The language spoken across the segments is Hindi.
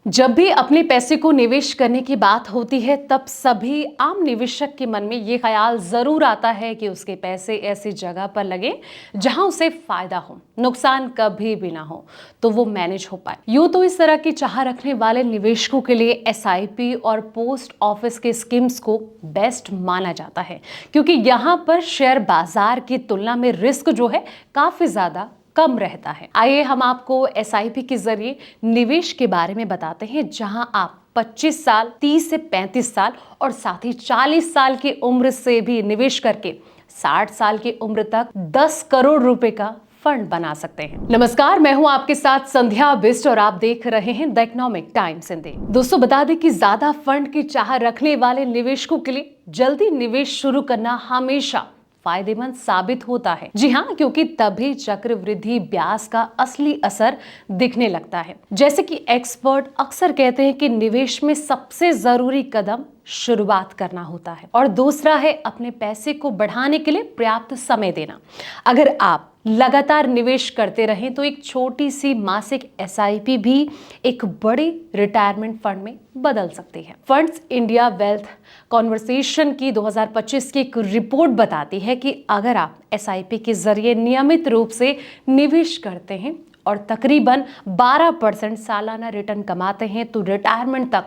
जब भी अपने पैसे को निवेश करने की बात होती है तब सभी आम निवेशक के मन में ये ख्याल जरूर आता है कि उसके पैसे ऐसी जगह पर लगे जहां उसे फायदा हो, नुकसान कभी भी ना हो, तो वो मैनेज हो पाए। यूं तो इस तरह की चाह रखने वाले निवेशकों के लिए एसआईपी और पोस्ट ऑफिस के स्कीम्स को बेस्ट माना जाता है, क्योंकि यहाँ पर शेयर बाजार की तुलना में रिस्क जो है काफी ज्यादा कम रहता है। आइए हम आपको एसआईपी के जरिए निवेश के बारे में बताते हैं, जहां आप 25 साल, 30 से 35 साल और साथ ही 40 साल की उम्र से भी निवेश करके 60 साल की उम्र तक 10 करोड़ रुपए का फंड बना सकते हैं। नमस्कार, मैं हूं आपके साथ संध्या बिष्ट और आप देख रहे हैं द इकोनॉमिक टाइम्स हिंदी। दोस्तों, बता दें कि ज्यादा फंड की चाह रखने वाले निवेशकों के लिए जल्दी निवेश शुरू करना हमेशा फायदेमंद साबित होता है। जी हाँ, क्योंकि तभी चक्रवृद्धि ब्याज का असली असर दिखने लगता है। जैसे कि एक्सपर्ट अक्सर कहते हैं कि निवेश में सबसे जरूरी कदम शुरुआत करना होता है और दूसरा है अपने पैसे को बढ़ाने के लिए पर्याप्त समय देना। अगर आप लगातार निवेश करते रहें तो एक छोटी सी मासिक एसआईपी भी एक बड़े रिटायरमेंट फंड में बदल सकती है। फंड्स इंडिया वेल्थ कॉन्वर्सेशन की 2025 की एक रिपोर्ट बताती है कि अगर आप एसआईपी के जरिए नियमित रूप से निवेश करते हैं और तकरीबन 12% सालाना रिटर्न कमाते हैं तो रिटायरमेंट तक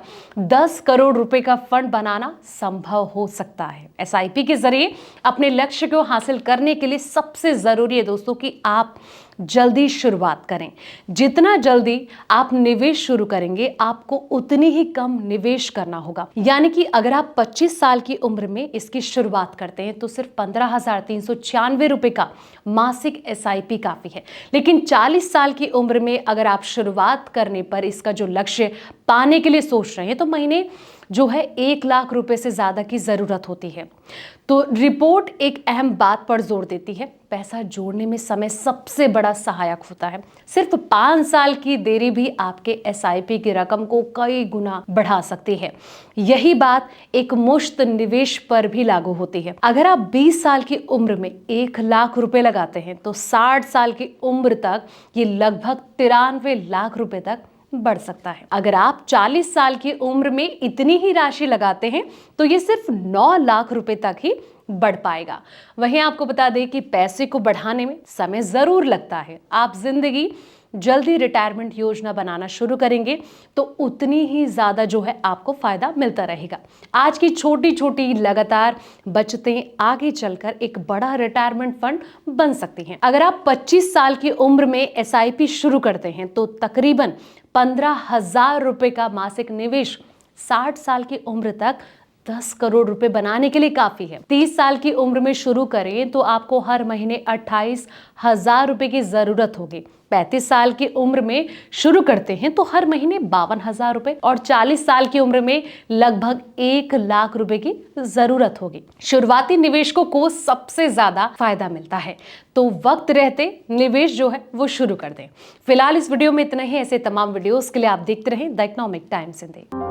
10 करोड़ रुपए का फंड बनाना संभव हो सकता है। एसआईपी के जरिए अपने लक्ष्य को हासिल करने के लिए सबसे जरूरी है दोस्तों कि आप जल्दी शुरुआत करें। जितना जल्दी आप निवेश शुरू करेंगे आपको उतनी ही कम निवेश करना होगा। यानी कि अगर आप 25 साल की उम्र में इसकी शुरुआत करते हैं तो सिर्फ 15,396 रुपए का मासिक एसआईपी काफी है। लेकिन 40 साल की उम्र में अगर आप शुरुआत करने पर इसका जो लक्ष्य पाने के लिए सोच रहे हैं तो महीने जो है 1 लाख रुपए से ज्यादा की जरूरत होती है। तो रिपोर्ट एक अहम बात पर जोर देती है, पैसा जोड़ने में समय सबसे बड़ा सहायक होता है। सिर्फ 5 साल की देरी भी आपके एसआईपी की रकम को कई गुना बढ़ा सकती है। यही बात एक मुश्त निवेश पर भी लागू होती है। अगर आप 20 साल की उम्र में 1 लाख रुपए लगाते हैं तो 60 साल की उम्र तक ये लगभग 93 लाख रुपए तक बढ़ सकता है। अगर आप 40 साल की उम्र में इतनी ही राशि लगाते हैं तो ये सिर्फ 9 लाख रुपए तक ही बढ़ पाएगा। वहीं आपको बता दें कि पैसे को बढ़ाने में समय जरूर लगता है। आप जिंदगी जल्दी रिटायरमेंट योजना बनाना शुरू करेंगे तो उतनी ही ज्यादा जो है आपको फायदा मिलता रहेगा। आज की छोटी छोटी लगातार बचतें आगे चलकर एक बड़ा रिटायरमेंट फंड बन सकती हैं। अगर आप 25 साल की उम्र में एसआईपी शुरू करते हैं तो तकरीबन 15,000 रुपए का मासिक निवेश 60 साल की उम्र तक 10 करोड़ रुपए बनाने के लिए काफी है। 30 साल की उम्र में शुरू करें तो आपको हर महीने 28,000 रुपए की जरूरत होगी। 35 साल की उम्र में शुरू करते हैं तो हर महीने 52,000 रुपए और 40 साल की उम्र में लगभग 1 लाख रुपए की जरूरत होगी। शुरुआती निवेशकों को सबसे ज्यादा फायदा मिलता है, तो वक्त रहते निवेश जो है वो शुरू कर दें। फिलहाल इस वीडियो में इतना ही। ऐसे तमाम वीडियोस के लिए आप देखते रहें द इकोनॉमिक टाइम्स हिंदी।